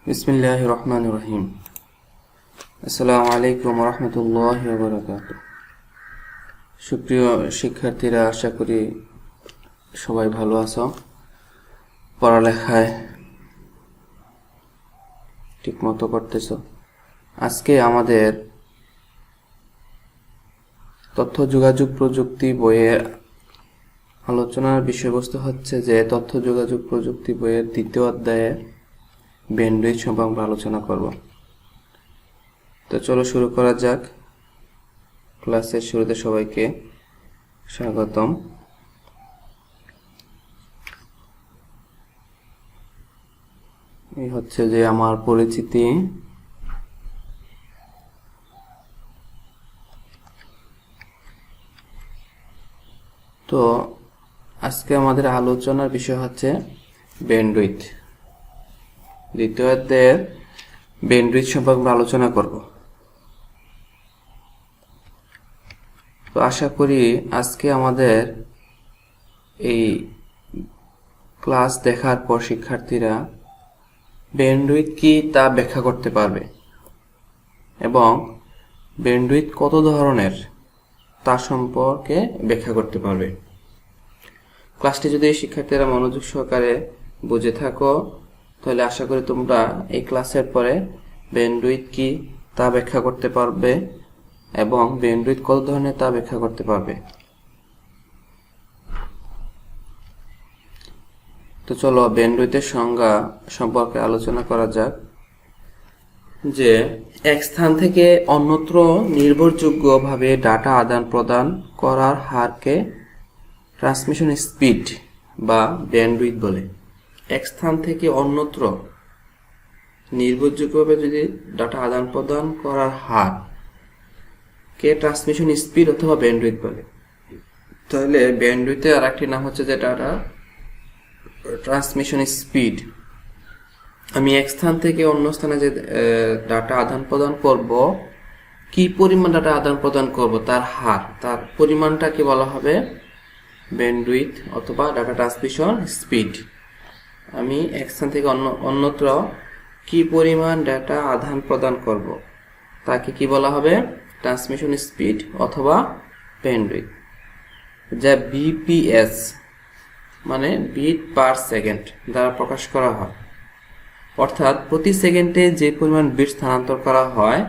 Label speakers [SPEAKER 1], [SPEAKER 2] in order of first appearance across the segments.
[SPEAKER 1] বিসমিল্লাহির রহমানির রহিম। আসসালামু আলাইকুম ওয়া রাহমাতুল্লাহি ওয়া বারাকাতুহু। সুপ্রিয় শিক্ষার্থীরা, আশা করি সবাই ভালো আছো, পড়ালেখায় ঠিকমতো করতেছো। আজকে আমাদের তথ্য যোগাযোগ প্রযুক্তি বইয়ের আলোচনার বিষয়বস্তু হচ্ছে যে তথ্য যোগাযোগ প্রযুক্তি বইয়ের দ্বিতীয় অধ্যায়ে ব্যান্ডউইথ সম্পর্কে আলোচনা করব। তো চলো শুরু করা যাক। ক্লাসের শুরুতে সবাইকে স্বাগতম। এই হচ্ছে যে আমার পরিচিতি। তো আজকে আমাদের আলোচনার বিষয় হচ্ছে ব্যান্ডউইথ। দ্বিতীয় অধ্যায়ের ব্যান্ডউইথ সম্পর্কে আলোচনা করব। তো আশা করি আজকে আমাদের এই ক্লাস দেখার পর শিক্ষার্থীরা ব্যান্ডউইথ কি তা ব্যাখ্যা করতে পারবে এবং ব্যান্ডউইথ কত ধরনের তা সম্পর্কে ব্যাখ্যা করতে পারবে। ক্লাসটি যদি শিক্ষার্থীরা মনোযোগ সহকারে বুঝে থাকো তাহলে আশা করি তোমরা এই ক্লাসের পরে ব্যান্ডউইথ কি তা ব্যাখ্যা করতে পারবে এবং ব্যান্ডউইথ কত ধরনের তা ব্যাখ্যা করতে পারবে। তো চলো ব্যান্ডউইথের সংজ্ঞা সম্পর্কে আলোচনা করা যাক। যে এক স্থান থেকে অন্যত্র নির্ভরযোগ্যভাবে ডাটা আদান প্রদান করার হারকে ট্রান্সমিশন স্পিড বা ব্যান্ডউইথ বলে। এক স্থান থেকে অন্যত্র নির্ভরযোগ্যভাবে যদি ডাটা আদান প্রদান করার হার কে ট্রান্সমিশন স্পিড অথবা ব্যান্ডউইথ বলে। তাহলে ব্যান্ডউইথের আর একটি নাম হচ্ছে যে ডাটা ট্রান্সমিশন স্পিড। আমি এক স্থান থেকে অন্য স্থানে যে ডাটা আদান প্রদান করব, কি পরিমাণ ডাটা আদান প্রদান করব তার হার, তার পরিমাণটাকে বলা হবে ব্যান্ডউইথ অথবা ডাটা ট্রান্সমিশন স্পিড। আমি এক স্থান থেকে অন্যত্র কি পরিমাণ ডাটা আদান প্রদান করব তাকে কি বলা হবে ট্রান্সমিশন স্পিড অথবা ব্যান্ডউইথ, যা বিপিএস মানে বিট পার সেকেন্ড দ্বারা প্রকাশ করা হয়। অর্থাৎ প্রতি সেকেন্ডে যে পরিমাণ বিট স্থানান্তর করা হয়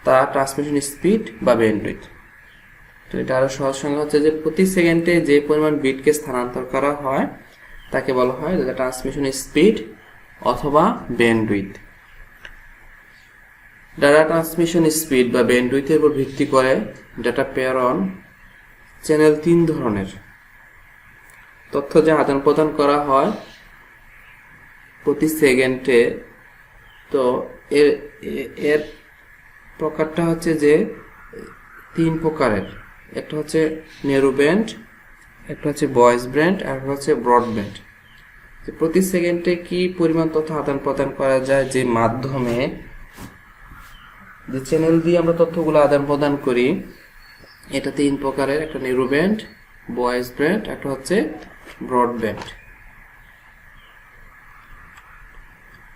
[SPEAKER 1] তা ট্রান্সমিশন স্পিড বা ব্যান্ডউইথ। তো এটা আরো সহজ সংজ্ঞা হচ্ছে যে প্রতি সেকেন্ডে যে পরিমাণ বিটকে স্থানান্তর করা হয় তাকে বলা হয় ট্রান্সমিশন স্পিড অথবা ব্যান্ডউইথ। ডাটা ট্রান্সমিশন স্পিড বা ব্যান্ডউইথের উপর ভিত্তি করে ডাটা প্রেরণ চ্যানেল তিন ধরনের। তথ্য যা আদান প্রদান করা হয় প্রতি সেকেন্ডে, তো এর প্রকারটা হচ্ছে যে তিন প্রকারের। একটা হচ্ছে ন্যারো ব্যান্ড, একটা হচ্ছে ভয়েস ব্যান্ড, আর একটা হচ্ছে ব্রডব্যান্ড। প্রতি সেকেন্ডে কি পরিমাণ তথ্য আদান প্রদান করা যায়, যে মাধ্যমে যে চ্যানেল দিয়ে আমরা তথ্যগুলো আদান প্রদান করি, এটা তিন প্রকারের। একটা ন্যারো ব্যান্ড, ভয়েস ব্যান্ড, একটা হচ্ছে ব্রডব্যান্ড।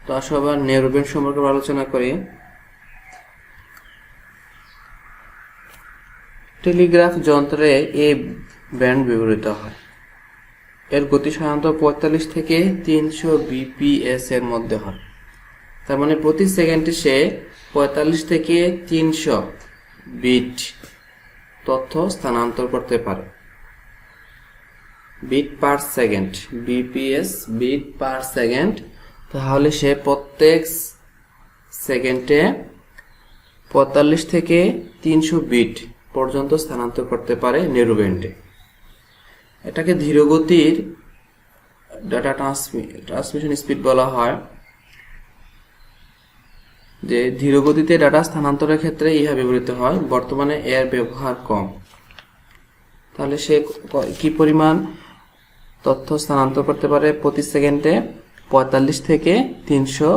[SPEAKER 1] তো আসো আবার ন্যারো ব্যান্ড সম্পর্কে আলোচনা করি। টেলিগ্রাফ যন্ত্রে এই ব্যান্ড ব্যবহৃত হয়। এর গতি সাধারণত 45 থেকে 300 বিপিএস এর মধ্যে হয়। তার মানে প্রতি সেকেন্ডে সে 45 থেকে 300 বিট তথ্য স্থানান্তর করতে পারে। Bit per second, BPS bit per second. তাহলে সে প্রত্যেক সেকেন্ডে 45 থেকে 300 বিট পর্যন্ত স্থানান্তর করতে পারে ন্যারো ব্যান্ডে। এটাকে ধীরগতির ডাটা ট্রান্সমিশন স্পিড বলা হয়। যে ধীরগতিতে ডাটা স্থানান্তরের ক্ষেত্রে ইহা ব্যবহৃত হয়। বর্তমানে এর ব্যবহার কম। তাহলে সে কি পরিমাণ তথ্য স্থানান্তর করতে পারে প্রতি সেকেন্ডে 45 থেকে 300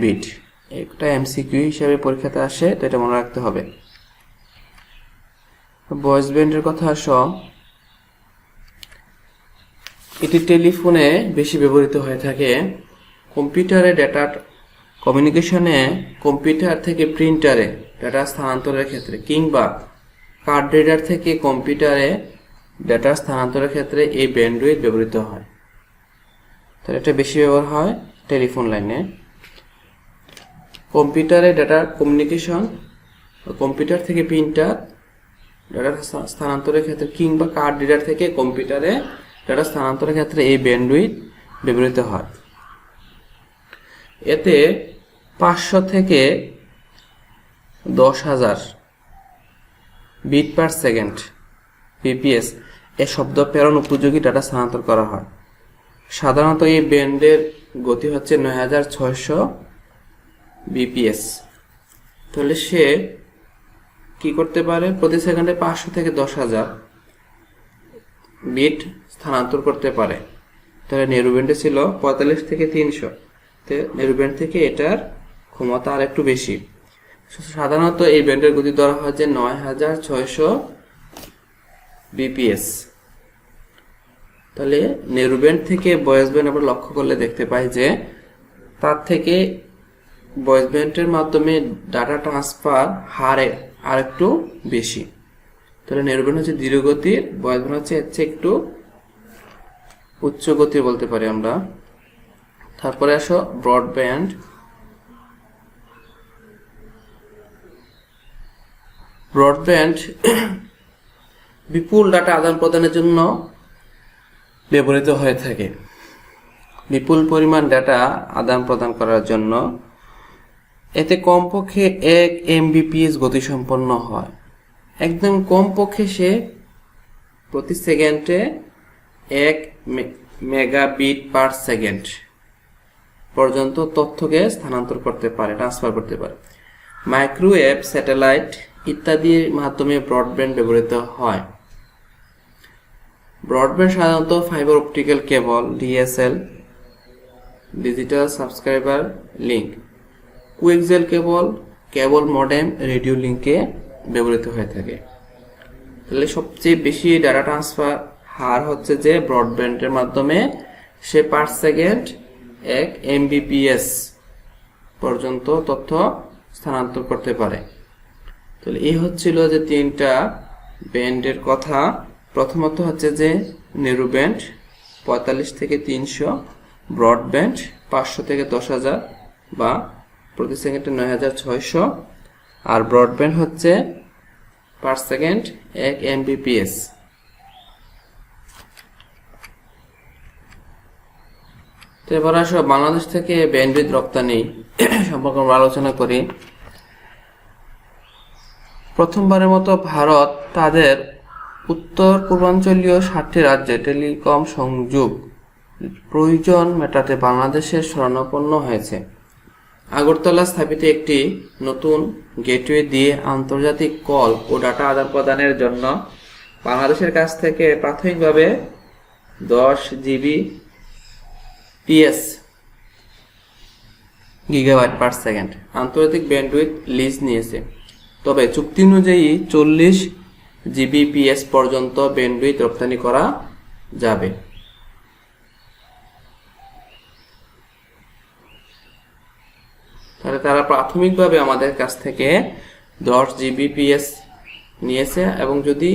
[SPEAKER 1] বিট। একটা এমসিকিউ হিসেবে পরীক্ষাতে আসে, তো এটা মনে রাখতে হবে। ভয়েস ব্যান্ডের কথা আসো। এটি টেলিফোনে বেশি ব্যবহৃত হয়ে থাকে। কম্পিউটারে ডেটা কমিউনিকেশনে কম্পিউটার থেকে প্রিন্টারে ডেটা স্থানান্তরের ক্ষেত্রে কিংবা কার্ড রিডার থেকে কম্পিউটারে ডেটা স্থানান্তরের ক্ষেত্রে এই ব্যান্ডউইথ ব্যবহৃত হয়। তাহলে এটা বেশি ব্যবহার হয় টেলিফোন লাইনে। কম্পিউটারে ডেটা কমিউনিকেশন, কম্পিউটার থেকে প্রিন্টার ডেটা স্থানান্তরের ক্ষেত্রে কিংবা কার্ড রিডার থেকে কম্পিউটারে ডেটা স্থানান্তরের ক্ষেত্রে এই ব্যান্ডউইথ ব্যবহৃত হয়। এতে 500 থেকে 10,000 বিট পার সেকেন্ড বিপিএস এ শব্দ প্রেরণ উপযোগী ডাটা স্থানান্তর করা হয়। সাধারণত এই ব্যান্ডের গতি হচ্ছে 9600 বিপিএস। তাহলে সে কি করতে পারে, প্রতি সেকেন্ডে 500 থেকে 10,000 বিট স্থানান্তর করতে পারে। তাহলে নেরুব্যান্ডে ছিল 45 থেকে 300, নেরুব্যান্ড থেকে এটার ক্ষমতা আর একটু বেশি। সাধারণত এই ব্যান্ডের গতি ধরা হয় যে 9600 বিপিএস। তাহলে নেরুব্যান্ড থেকে ভয়েস ব্যান্ড আমরা লক্ষ্য করলে দেখতে পাই যে তার থেকে ভয়েস ব্যান্ডের মাধ্যমে ডাটা ট্রান্সফার হারে আর একটু বেশি। তাহলে নেরুব্যান্ড হচ্ছে ধীর গতির, ভয়েস ব্যান্ড হচ্ছে একটু উচ্চ গতির বলতে পারি আমরা। তারপরে আসো ব্রডব্যান্ড। ব্রডব্যান্ড বিপুল ডাটা আদান প্রদানের জন্য ব্যবহৃত হয়ে থাকে। বিপুল পরিমাণ ডাটা আদান প্রদান করার জন্য এতে কমপক্ষে 1 MBPS গতিসম্পন্ন হয়। একদম কমপক্ষে সে প্রতি সেকেন্ডে 1 মেগাবিট পার সেকেন্ড পর্যন্ত তথ্যকে স্থানান্তর করতে পারে, ট্রান্সফার করতে পারে। মাইক্রোওয়েভ, স্যাটেলাইট ইত্যাদির মাধ্যমে ব্রডব্যান্ড ব্যবহৃত হয়। ব্রডব্যান্ড সাধারণত fibre optical cable, DSL, digital subscriber link, coaxial cable, cable modem, radio লিঙ্কে ব্যবহৃত হয়ে থাকে। তাহলে সবচেয়ে বেশি ডাটা ট্রান্সফার হার হচ্ছে যে ব্রডব্যান্ডের মাধ্যমে সে পার সেকেন্ড 1 MBPS পর্যন্ত তথ্য স্থানান্তর করতে পারে। তাহলে এই হচ্ছিল যে 3টা ব্যান্ডের কথা। প্রথমত হচ্ছে যে নেরুব্যান্ড 45 থেকে 300, ব্রডব্যান্ড 500 থেকে 10,000 বা প্রতি সেকেন্ডে 9600, আর ব্রডব্যান্ড হচ্ছে পার সেকেন্ড 1 MBPS। তো এবার আসো বাংলাদেশ থেকে ব্যান্ডউইথ রপ্তানি সম্পর্কে আমরা আলোচনা করি। প্রথমবারের মতো ভারত তাদের উত্তর পূর্বাঞ্চলীয় 7টি রাজ্যে টেলিকম সংযোগ প্রয়োজন মেটাতে বাংলাদেশের শরণাপন্ন হয়েছে। আগরতলা স্থাপিত একটি নতুন গেটওয়ে দিয়ে আন্তর্জাতিক কল ও ডাটা আদান প্রদানের জন্য বাংলাদেশের কাছ থেকে প্রাথমিকভাবে 10 Gbps গিগাবাইট পার সেকেন্ড আন্তর্জাতিক ব্যান্ডউইথ লিজ নিয়েছে। তবে চুক্তি অনুযায়ী 40 Gbps পর্যন্ত ব্যান্ডউইথ রপ্তানি করা যাবে। তাহলে তারা প্রাথমিকভাবে আমাদের কাছ থেকে 10 Gbps নিয়েছে এবং যদি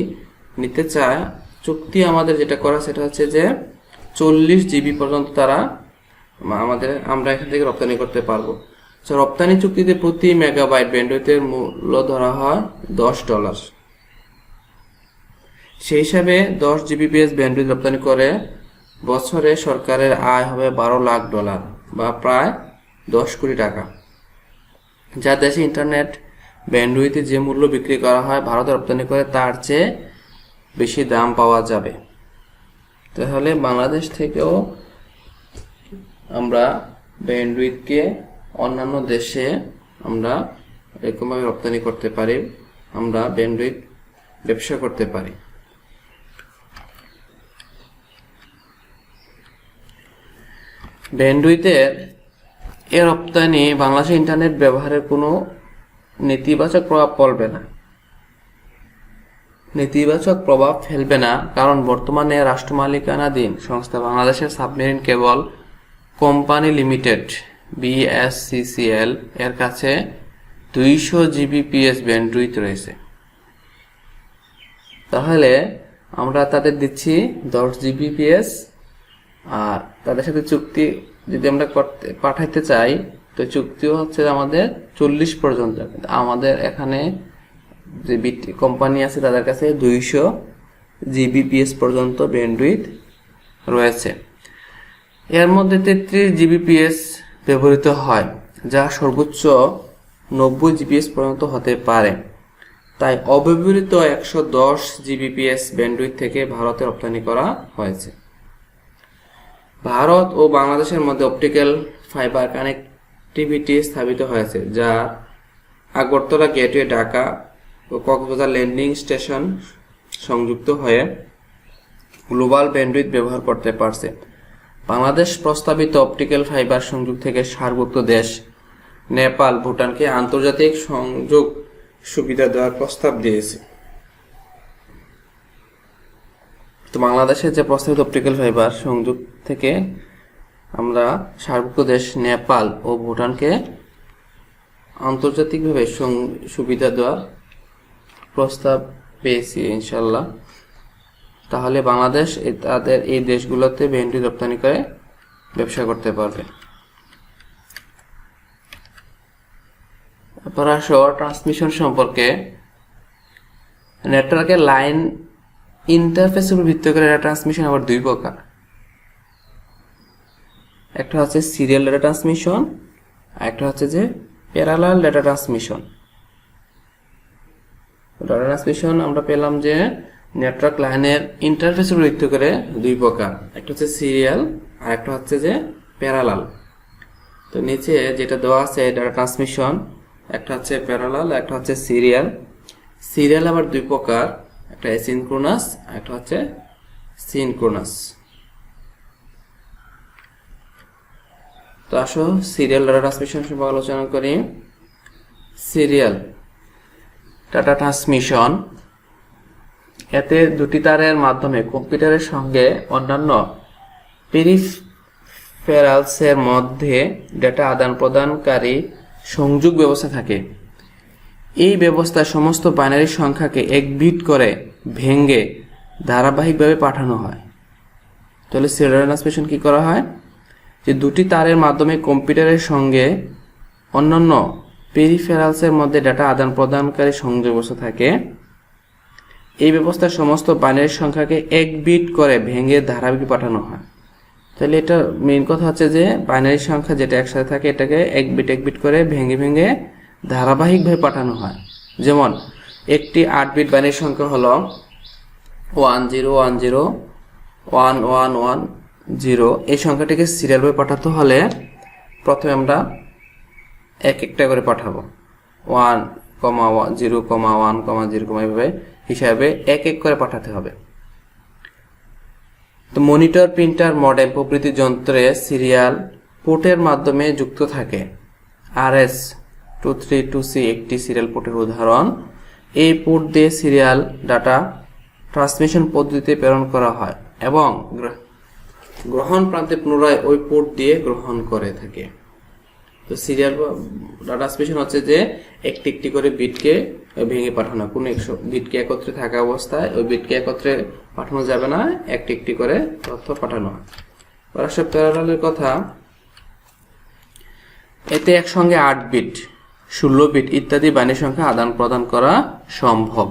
[SPEAKER 1] নিতে চায়, চুক্তি আমাদের যেটা করা সেটা হচ্ছে যে 40 GB পর্যন্ত তারা আমরা এখান থেকে রপ্তানি করতে পারবো। রপ্তানি চুক্তিতে প্রতি মেগাবাইট ব্যান্ডউইথের মূল্য ধরা হয় $10। সেই হিসাবে 10 Gbps ব্যান্ডউইথ রপ্তানি করে বছরে সরকারের আয় হবে $12 লাখ বা প্রায় 10 কোটি টাকা। যা দেশে ইন্টারনেট ব্যান্ডউইথে যে মূল্য বিক্রি করা হয় ভারতে রপ্তানি করে তার চেয়ে বেশি দাম পাওয়া যাবে। তাহলে বাংলাদেশ থেকেও আমরা ব্যান্ডউইথকে অন্যান্য দেশে আমরা এরকমভাবে রপ্তানি করতে পারি, আমরা ব্যান্ডউইথ ব্যবসা করতে পারি। ব্যান্ডউইথের এ রপ্তানি বাংলাদেশে ইন্টারনেট ব্যবহারের কোনো নেতিবাচক প্রভাব ফেলবে না, কারণ বর্তমানে রাষ্ট্র মালিকানাধীন সংস্থা বাংলাদেশের submarine cable company limited BSCCL এর কাছে 200 Gbps ব্যান্ডউইথ রয়েছে। তাহলে আমরা তাদের দিচ্ছি 10 Gbps, আর তাদের সাথে চুক্তি যদি আমরা পাঠাইতে চাই তো চুক্তিও হচ্ছে আমাদের 40 পর্যন্ত। আমাদের এখানে যে কোম্পানি আছে তাদের কাছে 200 Gbps পর্যন্ত ব্যান্ডউইথ রয়েছে। এর মধ্যে 33 Gbps ব্যবহৃত হয়, যা সর্বোচ্চ 90 Gbps পর্যন্ত হতে পারে। তাই অব্যবহৃত 110 Gbps ব্যান্ডউইথ থেকে ভারতে রপ্তানি করা হয়েছে। ভারত ও বাংলাদেশের মধ্যে অপটিক্যাল ফাইবার কানেক্টিভিটি স্থাপিত হয়েছে, যা আগরতলা গেটওয়ে, ঢাকা ও কক্সবাজার ল্যান্ডিং স্টেশন সংযুক্ত হয়ে গ্লোবাল ব্যান্ডউইথ ব্যবহার করতে পারছে। বাংলাদেশ প্রস্তাবিত অপটিক্যাল ফাইবার সংযোগ থেকে সার্কভুক্ত দেশ নেপাল, ভুটানকে আন্তর্জাতিক সংযোগ সুবিধা দেওয়ার প্রস্তাব দিয়েছে। তো বাংলাদেশের যে প্রস্তাবিত অপটিক্যাল ফাইবার সংযোগ থেকে আমরা সার্কভুক্ত দেশ নেপাল ও ভুটানকে আন্তর্জাতিকভাবে সুবিধা দেওয়ার প্রস্তাব পেয়েছি ইনশাল্লাহ। তাহলে বাংলাদেশ তাদের এই দেশগুলোতে ব্যান্ডউইথ রপ্তানি করে ব্যবসা করতে পারবে। এরপর আসো ট্রান্সমিশন সম্পর্কে। নেটওয়ার্কের লাইন ইন্টারফেসের উপর ভিত্তি করে ডেটা ট্রান্সমিশন আবার দুই প্রকার। একটা হচ্ছে সিরিয়াল ডেটা ট্রান্সমিশন, আর একটা হচ্ছে যে parallel data transmission. Data transmission আমরা পেলাম যে নেটওয়ার্ক লাইনের ইন্টারফেসের উপর ভিত্তি করে দুই প্রকার, একটা হচ্ছে সিরিয়াল আর একটা হচ্ছে যে প্যারালাল। তো নিচে যেটা দেওয়া আছে ডেটা ট্রান্সমিশন, একটা হচ্ছে প্যারালাল, একটা হচ্ছে সিরিয়াল। সিরিয়াল আবার দুই প্রকার, একটা অ্যাসিনক্রোনাস আর একটা হচ্ছে সিনক্রোনাস। তো আসো সিরিয়াল ডাটা ট্রান্সমিশন সম্পর্কে আলোচনা করি। সিরিয়াল ডাটা ট্রান্সমিশন, এতে দুটি তারের মাধ্যমে কম্পিউটারের সঙ্গে অন্যান্য পেরিফেরালসের মধ্যে ডেটা আদান প্রদানকারী সংযোগ ব্যবস্থা থাকে। এই ব্যবস্থায় সমস্ত বাইনারি সংখ্যাকে 1 বিট করে ভেঙে ধারাবাহিকভাবে পাঠানো হয়। তাহলে সিরিয়াল ট্রান্সমিশন কি করা হয়, যে দুটি তারের মাধ্যমে কম্পিউটারের সঙ্গে অন্যান্য পেরিফেরালসের মধ্যে ডেটা আদান প্রদানকারী সংযোগ ব্যবস্থা থাকে। এই ব্যবস্থায় সমস্ত বাইনারি সংখ্যাকে 1 বিট করে ভেঙে ধারাবাহিক পাঠানো হয়। তাহলে এটা মেইন কথা হচ্ছে যে বাইনারি সংখ্যা যেটা একসাথে থাকে এটাকে 1 বিট করে ভেঙে ভেঙে ধারাবাহিকভাবে পাঠানো হয়। যেমন একটি 8 বিট বাইনারি সংখ্যা হলো 10101110। এই সংখ্যাটিকে সিরিয়ালভাবে পাঠাতে হলে প্রথমে আমরা এক একটা করে পাঠাবো, 1,0,1,0, এভাবে হিসাবে এক এক করে পাঠাতে হবে। তো মনিটর, প্রিন্টার, মডেম প্রভৃতি যন্ত্রে সিরিয়াল পোর্টের মাধ্যমে যুক্ত থাকে। RS-232C একটি সিরিয়াল পোর্টের উদাহরণ। এই পোর্ট দিয়ে সিরিয়াল ডাটা ট্রান্সমিশন পদ্ধতিতে প্রেরণ করা হয় এবং গ্রহণ প্রান্তে পুনরায় ওই পোর্ট দিয়ে গ্রহণ করে থাকে। তো সিরিয়াল ডাটা ট্রান্সমিশন হচ্ছে যে একটি একটি করে বিটকে ভেঙে পাঠানো, কোনো বিটকে একত্রে থাকা অবস্থায় ওই বিটকে একত্রে পাঠানো যাবে না, একটি একটি করে তথ্য পাঠানো হয়। প্যারালালের কথা, এতে একসঙ্গে 8 বিট, 16 বিট ইত্যাদি বাইনারি সংখ্যা আদান প্রদান করা সম্ভব।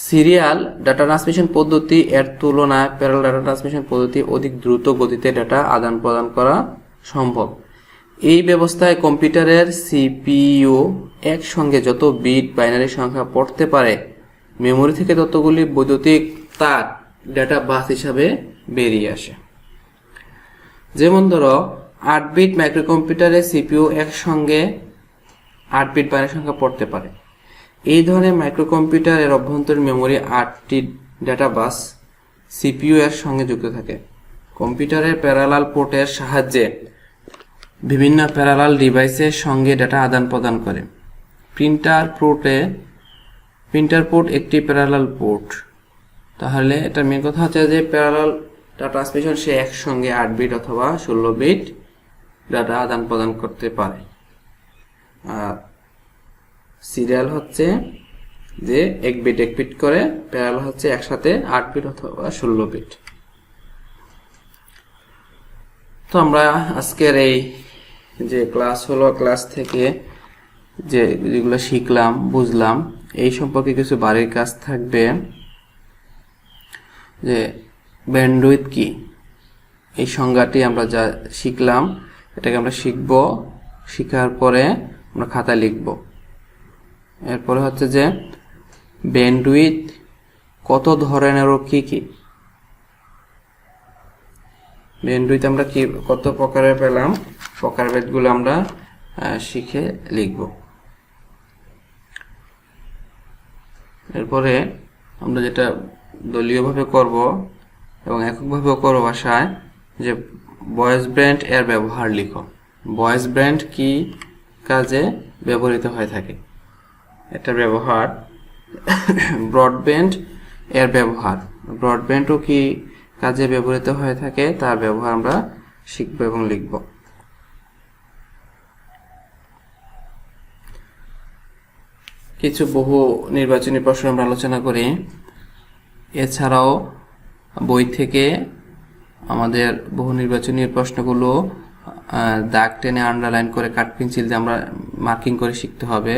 [SPEAKER 1] সিরিয়াল ডাটা ট্রান্সমিশন পদ্ধতি এর তুলনায় প্যারালাল ডাটা ট্রান্সমিশন পদ্ধতি অধিক দ্রুত গতিতে ডাটা আদান প্রদান করা সম্ভব। এই ব্যবস্থায় কম্পিউটারের CPU একসঙ্গে যত বিট বাইনারি সংখ্যা পড়তে পারে, মেমোরি থেকে ততগুলি বৈদ্যুতিক তার ডেটা বাস হিসাবে বেরিয়ে আসে। যেমন ধরো 8 বিট মাইক্রোকম্পিউটারে CPU একসঙ্গে 8 বিট বাইনারি সংখ্যা পড়তে পারে। এই ধরনের মাইক্রোকম্পিউটারের অভ্যন্তরীণ মেমোরি 8টি ডেটা বাস CPU এর সঙ্গে যুক্ত থাকে। কম্পিউটারের প্যারালাল পোর্টের সাহায্যে বিভিন্ন প্যারালাল ডিভাইসের সঙ্গে ডেটা আদান প্রদান করে। প্রিন্টার পোর্ট একটি প্যারালাল পোর্ট। তাহলে এটা মেন কথা হচ্ছে যে প্যারালাল ডাটা ট্রান্সমিশন সে একসঙ্গে 8 বিট অথবা 16 বিট ডাটা আদান প্রদান করতে পারে। আর সিরিয়াল হচ্ছে যে 1 বিট 1 বিট করে, প্যারালাল হচ্ছে একসাথে 8 বিট অথবা 16 বিট। তো আমরা আজকের এই যে ক্লাস হলো, ক্লাস থেকে যেগুলো শিখলাম বুঝলাম, এই সম্পর্কে কিছু বাড়ির কাজ থাকবে। যে ব্যান্ডউইথ কি, এই সংজ্ঞাটি আমরা যা শিখলাম এটাকে আমরা শিখব, শিখার পরে আমরা খাতায় লিখব। এরপরে হচ্ছে যে ব্যান্ডউইথ কত ধরনের ও কি কি, ব্যান্ডউইথ আমরা কি কত প্রকারের পেলাম, প্রকারভেদগুলো আমরা শিখে লিখব। এরপরে আমরা যেটা দলীয়ভাবে করব এবং এককভাবেও করব ভাষায়, যে ভয়েস ব্যান্ড এর ব্যবহার লিখো। ভয়েস ব্যান্ড কি কাজে ব্যবহৃত হয়ে থাকে, এটার ব্যবহার। ব্রডব্যান্ড এর ব্যবহার, ব্রডব্যান্ডও কি কাজে ব্যবহৃত হয়ে থাকে তার ব্যবহার আমরা শিখব এবং লিখব। কিছু বহু নির্বাচনী প্রশ্ন আমরা আলোচনা করি। এছাড়াও বই থেকে আমাদের বহু নির্বাচনী প্রশ্নগুলো দাগ টেনে আন্ডারলাইন করে কাঠ পেন্সিল দিয়ে আমরা মার্কিং করে শিখতে হবে।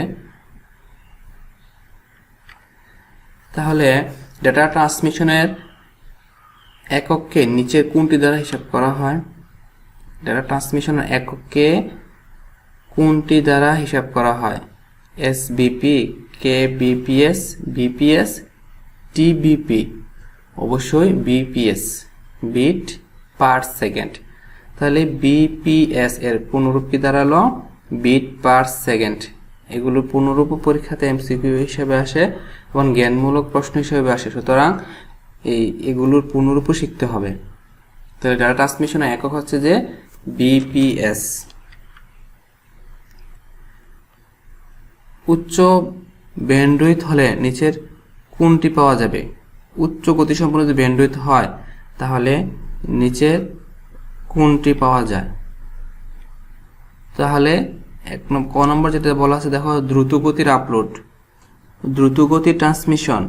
[SPEAKER 1] তাহলে ডেটা ট্রান্সমিশনের একককে নিচের কোনটি দ্বারা হিসাব করা হয়? ডেটা ট্রান্সমিশনের একককে কোনটি দ্বারা হিসাব করা হয়? SBP, KBPS, BPS, TBP? অবশ্যই বিপিএস, বিট পার সেকেন্ড। তাহলে বিপিএস এর পুনরূপ কি দাঁড়ালো? Bit per second. এগুলোর পুনরূপ পরীক্ষাতে এমসিকিউ হিসেবে আসে এবং জ্ঞানমূলক প্রশ্ন হিসেবে আসে, সুতরাং এগুলোর পুনরূপও শিখতে হবে। তাহলে ডাটা ট্রান্সমিশনের একক হচ্ছে যে বিপিএস। উচ্চ ব্যান্ডউইথ হলে নিচের কোনটি পাওয়া যাবে? উচ্চ গতিসম্পন্ন যদি ব্যান্ডউইথ হয় তাহলে নিচের কোনটি পাওয়া যায়? তাহলে ক নম্বর যেটা বলা আছে দেখো, দ্রুতগতির আপলোড, দ্রুতগতির ট্রান্সমিশন,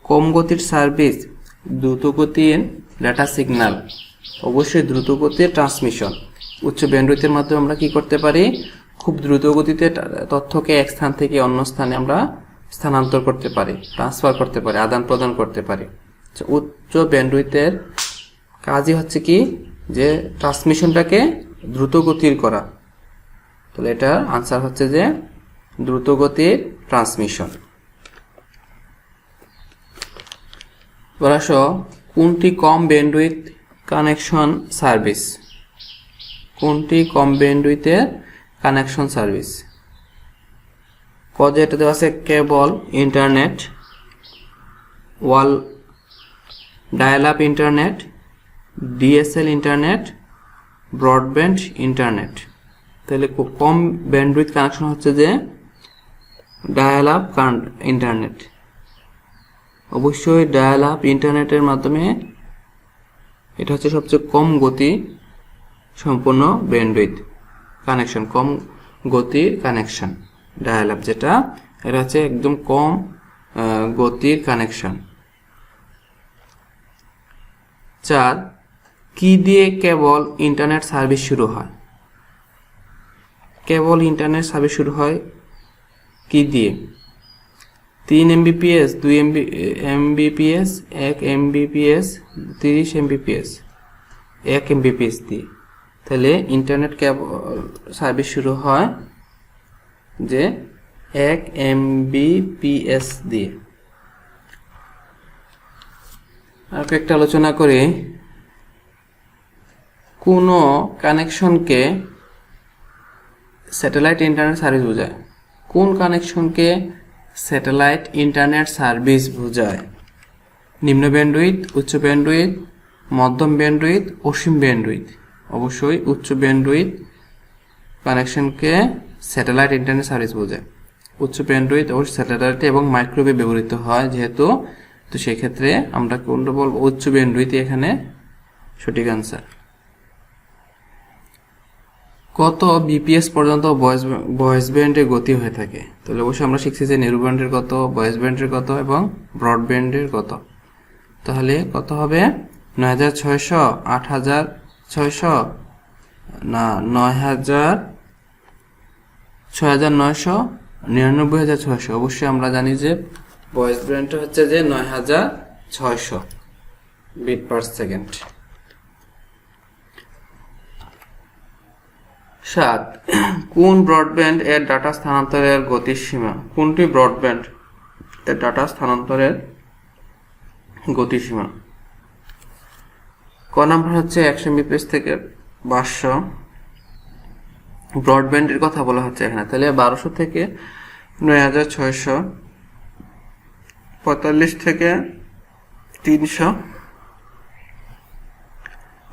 [SPEAKER 1] কম গতির সার্ভিস, দ্রুতগতির ডাটা সিগন্যাল। অবশ্যই দ্রুতগতির ট্রান্সমিশন। উচ্চ ব্যান্ডউইথের মাধ্যমে আমরা কি করতে পারি? খুব দ্রুত গতিতে তথ্যকে এক স্থান থেকে অন্য স্থানে আমরা স্থানান্তর করতে পারি, ট্রান্সফার করতে পারি, আদান প্রদান করতে পারি। উচ্চ ব্যান্ডউইথের কাজই হচ্ছে কি, যে ট্রান্সমিশনটাকে দ্রুত গতির করা। তাহলে এটার আনসার হচ্ছে যে দ্রুত গতির ট্রান্সমিশন। বলাসো কোনটি কম ব্যান্ডউইথ কানেকশন সার্ভিস? কোনটি কম ব্যান্ডউইথের কানেকশন সার্ভিস? যেটা দেওয়া আছে কেবল ইন্টারনেট, ওয়াল dial up internet, DSL internet, broadband internet. তাহলে কম ব্যান্ডউইথ কানেকশন হচ্ছে যে ডায়াল আপ ইন্টারনেট। অবশ্যই ডায়াল আপ ইন্টারনেটের মাধ্যমে এটা হচ্ছে সবচেয়ে কম গতি সম্পন্ন ব্যান্ডউইথ কানেকশন, কম গতির কানেকশন। ডায়াল আপ যেটা, এটা হচ্ছে একদম কম গতির কানেকশন। 4, কি দিয়ে কেবল ইন্টারনেট সার্ভিস শুরু হয়? কেবল ইন্টারনেট সার্ভিস শুরু হয় কি দিয়ে? 3 MBPS, 2 MBPS, 1 MBPS, 30 MBPS, 1 MBPS দিয়ে। তাহলে ইন্টারনেট কেবল সার্ভিস শুরু হয় যে 1 MBPS দিয়ে। আর একটা আলোচনা করি, কোন কানেকশনকে স্যাটেলাইট ইন্টারনেট সার্ভিস বোঝায়? কোন কানেকশনকে স্যাটেলাইট ইন্টারনেট সার্ভিস বোঝায়? নিম্ন ব্যান্ডউইথ, উচ্চ ব্যান্ডউইথ, মধ্যম ব্যান্ডউইথ, অসীম ব্যান্ডউইথ? অবশ্যই উচ্চ ব্যান্ডউইথ কানেকশনকে স্যাটেলাইট ইন্টারনেট সার্ভিস বোঝায়। উচ্চ ব্যান্ডউইথ অবশ্যই স্যাটেলাইট এবং মাইক্রোওয়েভে ব্যবহৃত হয় যেহেতু, তো সেক্ষেত্রে আমরা কোনটা বলবো? উচ্চ ব্যান্ডউইথ এখানে সঠিক আনসার। কত বিপিএস পর্যন্ত ভয়েস ব্যান্ডের গতি হয়ে থাকে? তাহলে অবশ্যই আমরা শিখছি যে ন্যারো ব্যান্ডের কত, ভয়েস ব্যান্ডের কত এবং ব্রডব্যান্ডের কত। তাহলে কত হবে? 9600, 8600, না 9000, 6900, 99600। অবশ্যই আমরা জানি যে ভয়েস ব্যান্ডটা হচ্ছে যে 9600 বিট পার সেকেন্ড। 7, কোন ব্রডব্যান্ড এর ডাটা স্থানান্তরের গতির সীমা? কোনটি ব্রডব্যান্ড এর ডাটা স্থানান্তরের গতিসীমা? ক নাম্বার হচ্ছে 100 Mbps থেকে 500। ব্রডব্যান্ডের কথা বলা হচ্ছে এখানে, তাহলে 1200 থেকে 9600, 45 থেকে 300,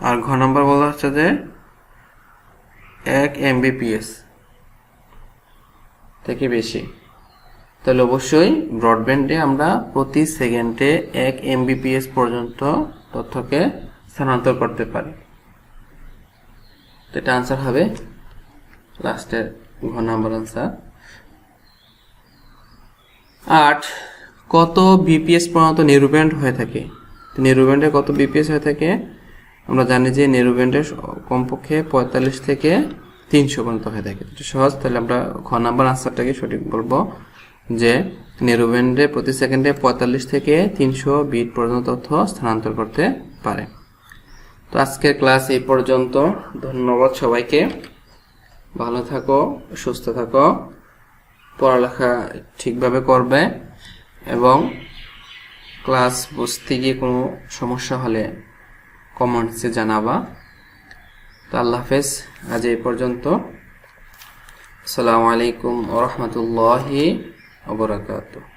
[SPEAKER 1] আর ঘ নাম্বার বলা হচ্ছে যে 1 Mbps থেকে বেশি। তাহলে অবশ্যই ব্রডব্যান্ডে আমরা প্রতি সেকেন্ডে 1 Mbps পর্যন্ত তথ্যকে স্থানান্তর করতে পারি। তো এটা আনসার হবে লাস্টের ঘ নাম্বার আনসার। 8, কত বিপিএস পর্যন্ত ন্যারো ব্যান্ড হয়ে থাকে? ন্যারো ব্যান্ডে কত বিপিএস হয়ে থাকে? আমরা জানি যে ন্যারো ব্যান্ডে কমপক্ষে 45 থেকে 300 পর্যন্ত হয়ে থাকে। এটা সহজ। তাহলে আমরা খ নাম্বার আনসারটাকে সঠিক বলবো যে ন্যারো ব্যান্ডে প্রতি সেকেন্ডে 45 থেকে 300 বিট পর্যন্ত তথ্য স্থানান্তর করতে পারে। তো আজকের ক্লাস এই পর্যন্ত। ধন্যবাদ সবাইকে। ভালো থাকো, সুস্থ থাকো, পড়ালেখা ঠিকভাবে করবে এবং ক্লাস বুঝতে গিয়ে কোনো সমস্যা হলে কমেন্টসে জানাবা। তো আল্লাহ হাফেজ। আজ এই পর্যন্ত। আসসালামু আলাইকুম ওয়া রাহমাতুল্লাহি ওয়া বারাকাতুহু।